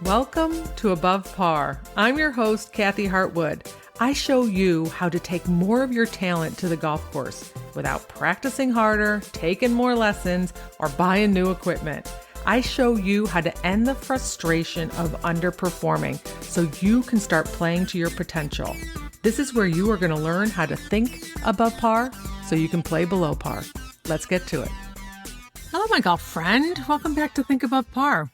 Welcome to Above Par. I'm your host, Kathy Hartwood. I show you how to take more of your talent to the golf course without practicing harder, taking more lessons, or buying new equipment. I show you how to end the frustration of underperforming so you can start playing to your potential. This is where you are going to learn how to think above par so you can play below par. Let's get to it. Hello, my golf friend. Welcome back to Think Above Par.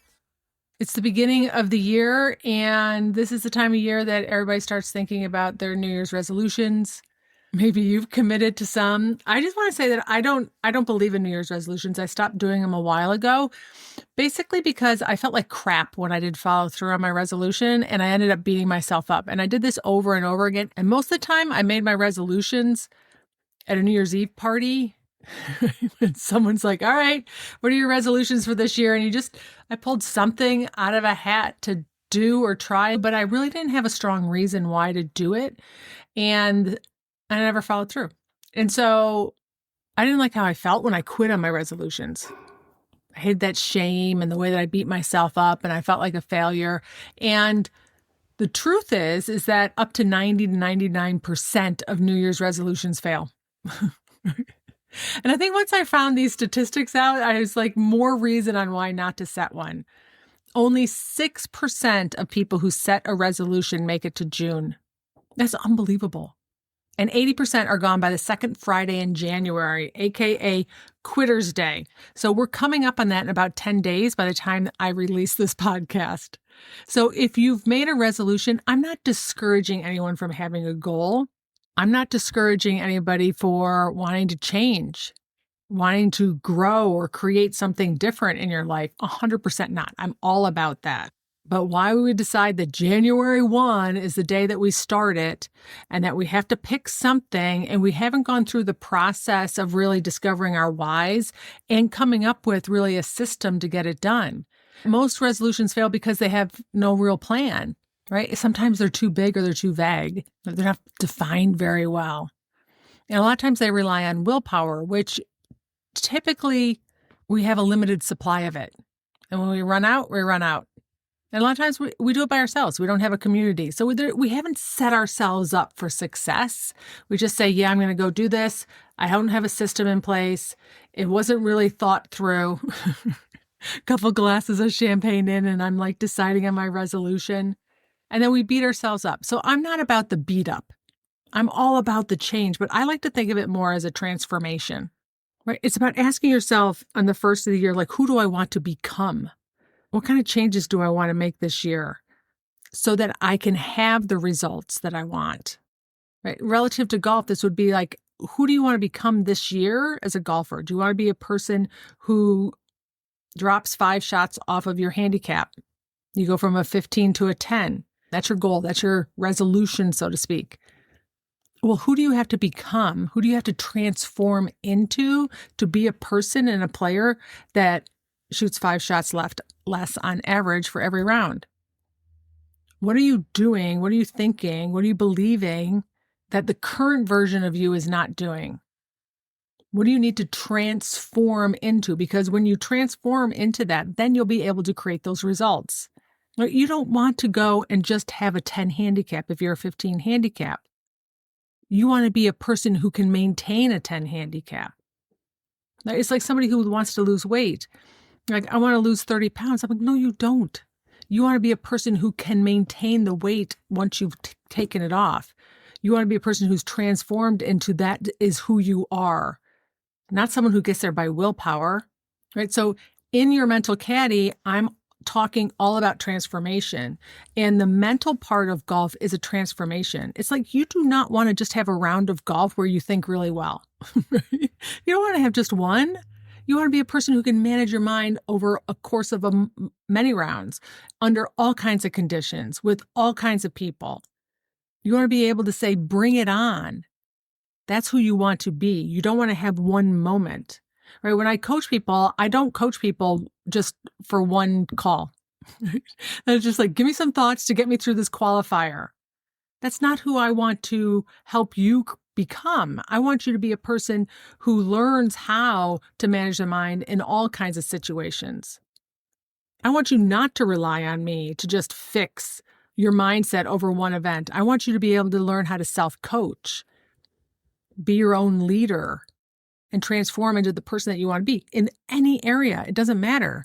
It's the beginning of the year, and this is the time of year that everybody starts thinking about their New Year's resolutions. Maybe you've committed to some. I just want to say that I don't believe in New Year's resolutions. I stopped doing them a while ago, basically because I felt like crap when I did follow through on my resolution, and I ended up beating myself up. And I did this over and over again. And most of the time, I made my resolutions at a New Year's Eve party. And someone's like, all right, what are your resolutions for this year? And I pulled something out of a hat to do or try, but I really didn't have a strong reason why to do it. And I never followed through. And so I didn't like how I felt when I quit on my resolutions. I hated that shame and the way that I beat myself up, and I felt like a failure. And the truth is that up to 90 to 99% of New Year's resolutions fail. And I think once I found these statistics out, I was like, more reason on why not to set one. Only 6% of people who set a resolution make it to June. That's unbelievable. And 80% are gone by the second Friday in January, aka Quitter's Day. So we're coming up on that in about 10 days by the time I release this podcast. So if you've made a resolution, I'm not discouraging anyone from having a goal. I'm not discouraging anybody for wanting to change, wanting to grow or create something different in your life. 100% not. I'm all about that. But why we decide that January 1 is the day that we start it and that we have to pick something and we haven't gone through the process of really discovering our whys and coming up with really a system to get it done. Most resolutions fail because they have no real plan. Right? Sometimes they're too big or they're too vague. They're not defined very well. And a lot of times they rely on willpower, which typically we have a limited supply of it. And when we run out, we run out. And a lot of times we do it by ourselves. We don't have a community. So we haven't set ourselves up for success. We just say, yeah, I'm going to go do this. I don't have a system in place. It wasn't really thought through. A couple glasses of champagne in, and I'm like deciding on my resolution. And then we beat ourselves up. So I'm not about the beat up. I'm all about the change, but I like to think of it more as a transformation, right? It's about asking yourself on the first of the year, like, who do I want to become? What kind of changes do I want to make this year so that I can have the results that I want, right? Relative to golf, this would be like, who do you want to become this year as a golfer? Do you want to be a person who drops 5 shots off of your handicap? You go from a 15 to a 10. That's your goal. That's your resolution, so to speak. Well, who do you have to become? Who do you have to transform into to be a person and a player that shoots 5 shots less on average for every round? What are you doing? What are you thinking? What are you believing that the current version of you is not doing? What do you need to transform into? Because when you transform into that, then you'll be able to create those results. You don't want to go and just have a 10 handicap if you're a 15 handicap. You want to be a person who can maintain a 10 handicap. It's like somebody who wants to lose weight. Like, I want to lose 30 pounds. I'm like, no, you don't. You want to be a person who can maintain the weight once you've taken it off. You want to be a person who's transformed into that is who you are, not someone who gets there by willpower, right? So in your mental caddy, I'm talking all about transformation. And the mental part of golf is a transformation. It's like you do not want to just have a round of golf where you think really well. You don't want to have just one. You want to be a person who can manage your mind over a course of many rounds, under all kinds of conditions, with all kinds of people. You want to be able to say, bring it on. That's who you want to be. You don't want to have one moment. Right? When I coach people, I don't coach people just for one call. It's just like, give me some thoughts to get me through this qualifier. That's not who I want to help you become. I want you to be a person who learns how to manage the mind in all kinds of situations. I want you not to rely on me to just fix your mindset over one event. I want you to be able to learn how to self-coach, be your own leader, and transform into the person that you want to be in any area. It doesn't matter.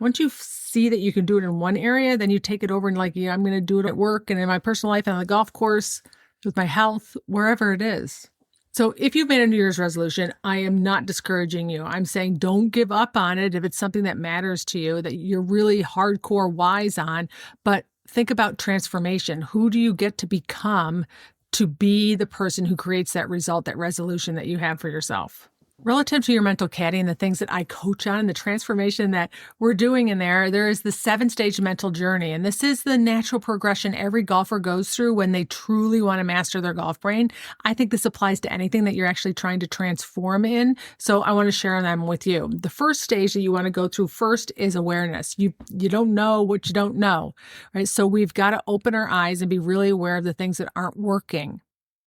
Once you see that you can do it in one area, then you take it over and I'm going to do it at work and in my personal life and on the golf course, with my health, wherever it is. So if you've made a New Year's resolution, I am not discouraging you. I'm saying don't give up on it if it's something that matters to you, that you're really hardcore wise on, but think about transformation. Who do you get to become to be the person who creates that result, that resolution that you have for yourself? Relative to your mental caddy and the things that I coach on, the transformation that we're doing in there is the 7-stage mental journey. And this is the natural progression every golfer goes through when they truly want to master their golf brain. I think this applies to anything that you're actually trying to transform in. So I want to share them with you. The first stage that you want to go through first is awareness. You don't know what you don't know, right? So we've got to open our eyes and be really aware of the things that aren't working.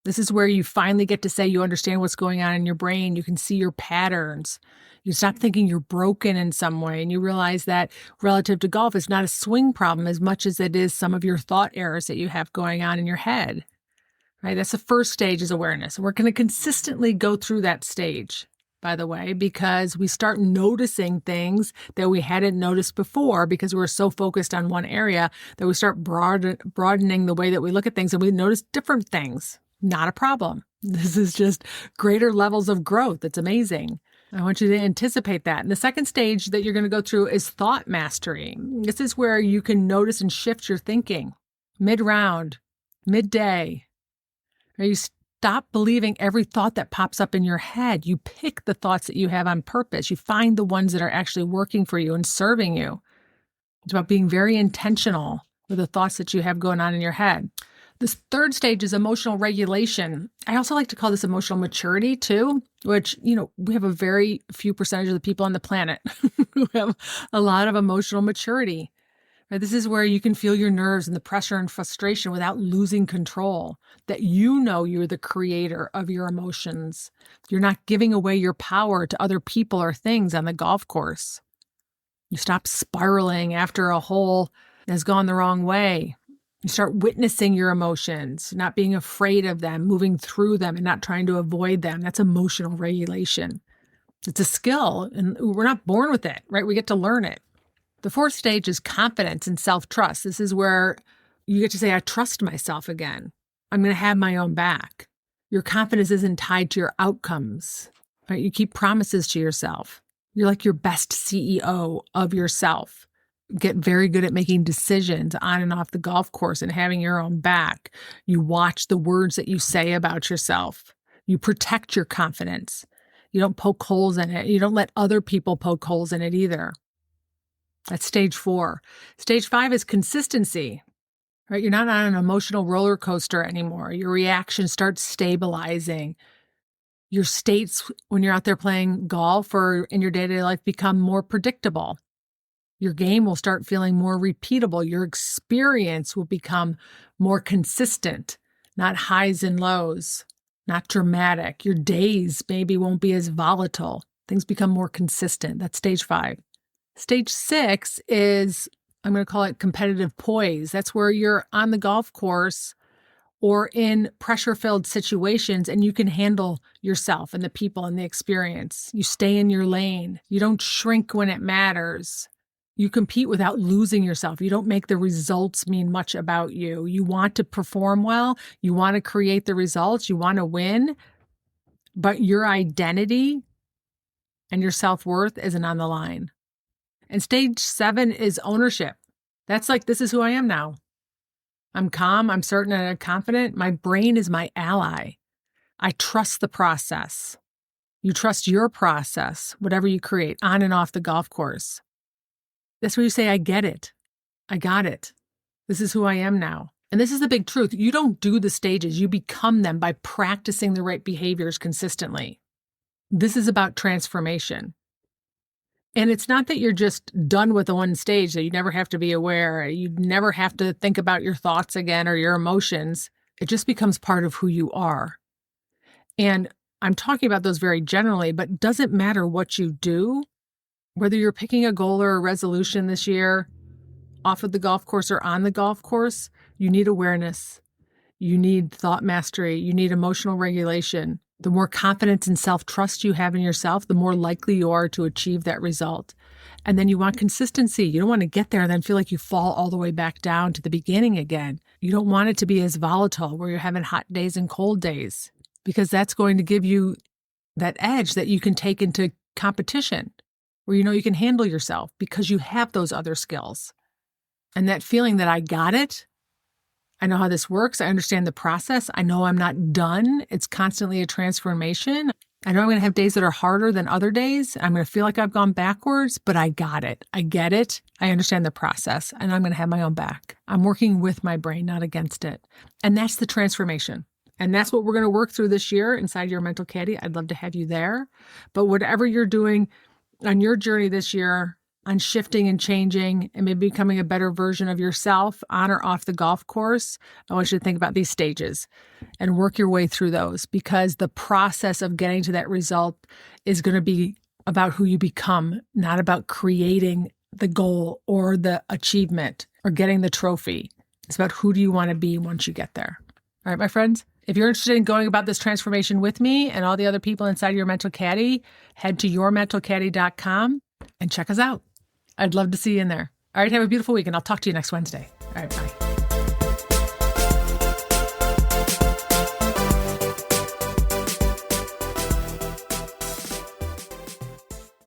This is where you finally get to say you understand what's going on in your brain. You can see your patterns. You stop thinking you're broken in some way, and you realize that relative to golf, it's not a swing problem as much as it is some of your thought errors that you have going on in your head, right? That's the first stage, is awareness. And we're going to consistently go through that stage, by the way, because we start noticing things that we hadn't noticed before because we're so focused on one area that we start broadening the way that we look at things, and we notice different things. Not a problem. This is just greater levels of growth. It's amazing. I want you to anticipate that. And the second stage that you're going to go through is thought mastery. This is where you can notice and shift your thinking mid-round, midday. Or you stop believing every thought that pops up in your head. You pick the thoughts that you have on purpose. You find the ones that are actually working for you and serving you. It's about being very intentional with the thoughts that you have going on in your head. This third stage is emotional regulation. I also like to call this emotional maturity too, which, we have a very few percentage of the people on the planet who have a lot of emotional maturity. Right? This is where you can feel your nerves and the pressure and frustration without losing control, that you're the creator of your emotions. You're not giving away your power to other people or things on the golf course. You stop spiraling after a hole has gone the wrong way. You start witnessing your emotions, not being afraid of them, moving through them and not trying to avoid them. That's emotional regulation. It's a skill, and we're not born with it, right? We get to learn it. The fourth stage is confidence and self-trust. This is where you get to say, I trust myself again. I'm going to have my own back. Your confidence isn't tied to your outcomes, right? You keep promises to yourself. You're like your best CEO of yourself. Get very good at making decisions on and off the golf course and having your own back. You watch the words that you say about yourself. You protect your confidence. You don't poke holes in it. You don't let other people poke holes in it either. That's stage 4. Stage 5 is consistency, right? You're not on an emotional roller coaster anymore. Your reaction starts stabilizing. Your states when you're out there playing golf or in your day-to-day life become more predictable. Your game will start feeling more repeatable. Your experience will become more consistent, not highs and lows, not dramatic. Your days maybe won't be as volatile. Things become more consistent. That's stage 5. Stage 6 is, I'm going to call it competitive poise. That's where you're on the golf course or in pressure-filled situations and you can handle yourself and the people and the experience. You stay in your lane. You don't shrink when it matters. You compete without losing yourself. You don't make the results mean much about you. You want to perform well. You want to create the results. You want to win. But your identity and your self-worth isn't on the line. And stage 7 is ownership. That's like, this is who I am now. I'm calm, I'm certain, and I'm confident. My brain is my ally. I trust the process. You trust your process, whatever you create, on and off the golf course. That's where you say, I get it. I got it. This is who I am now. And this is the big truth. You don't do the stages. You become them by practicing the right behaviors consistently. This is about transformation. And it's not that you're just done with the one stage, that you never have to be aware. You never have to think about your thoughts again or your emotions. It just becomes part of who you are. And I'm talking about those very generally, but it doesn't matter what you do. Whether you're picking a goal or a resolution this year, off of the golf course or on the golf course, you need awareness. You need thought mastery. You need emotional regulation. The more confidence and self-trust you have in yourself, the more likely you are to achieve that result. And then you want consistency. You don't want to get there and then feel like you fall all the way back down to the beginning again. You don't want it to be as volatile where you're having hot days and cold days, because that's going to give you that edge that you can take into competition where you know you can handle yourself because you have those other skills. And that feeling that I got it, I know how this works. I understand the process. I know I'm not done. It's constantly a transformation. I know I'm going to have days that are harder than other days. I'm going to feel like I've gone backwards, but I got it. I get it. I understand the process, and I'm going to have my own back. I'm working with my brain, not against it. And that's the transformation. And that's what we're going to work through this year inside your mental caddy. I'd love to have you there. But whatever you're doing on your journey this year, on shifting and changing and maybe becoming a better version of yourself on or off the golf course, I want you to think about these stages and work your way through those, because the process of getting to that result is going to be about who you become, not about creating the goal or the achievement or getting the trophy. It's about who do you want to be once you get there. All right, my friends, if you're interested in going about this transformation with me and all the other people inside your mental caddy, head to yourmentalcaddy.com and check us out. I'd love to see you in there. All right, have a beautiful week, and I'll talk to you next Wednesday. All right, bye.